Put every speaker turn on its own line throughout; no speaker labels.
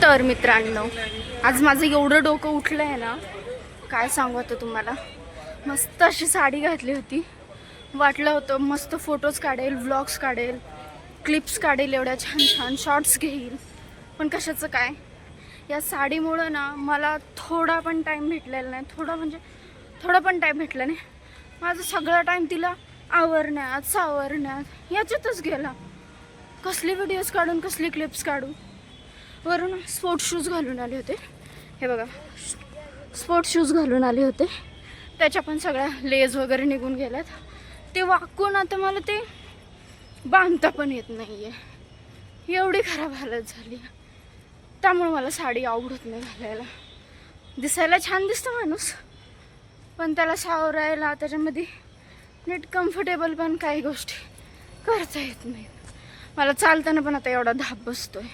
तर मित्रांनो, आज माझं एवढं डोकं उठलं आहे ना, काय सांगू आता तुम्हाला. मस्त अशी साडी घातली होती. वाटलं होतं मस्त फोटोज काढेल, व्लॉग्स काढेल, क्लिप्स काढेल, एवढ्या छान छान शॉर्ट्स घेईल. पण कशाचं काय, या साडीमुळं ना मला थोडा पण टाईम भेटलेला नाही. थोडा पण टाईम भेटला नाही. माझा सगळा टाईम तिला आवरण्यात सावरण्यात याच्यातच गेला. कसले व्हिडिओज काढून कसले क्लिप्स काढू. वरून स्पोर्ट्स शूज घालून आले होते. हे बघा, स्पोर्ट्स शूज घालून आले होते. त्याच्या पण सगळ्या लेज वगैरे निघून गेल्यात. ते वाकून आता मला ते बांधता पण येत नाही आहे. एवढी खराब हालत झाली. त्यामुळे मला साडी आवडत नाही घालायला. दिसायला छान दिसतं माणूस, पण त्याला सावरायला त्याच्यामध्ये नीट कम्फर्टेबल पण काही गोष्टी करता येत नाही. मला चालताना पण आता एवढा धाप बसतोय.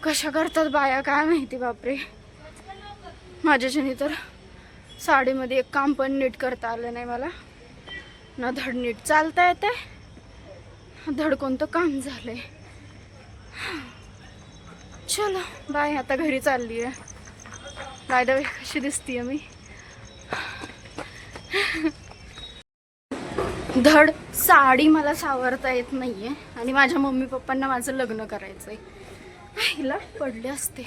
कशा करतात बाया काय माहिती. बापरे, माझ्याच्याने तर साडीमध्ये एक काम पण नीट करता आलं नाही मला. ना धड नीट चालता येते, धड कोणतं काम झालंय. चलो बाय, आता घरी चालली आहे. बाय द वे, कशी दिसतीये मी. धड साडी मला सावरता येत नाहीये आणि माझ्या मम्मी पप्पांना माझं लग्न करायचंय. हिला पडले असते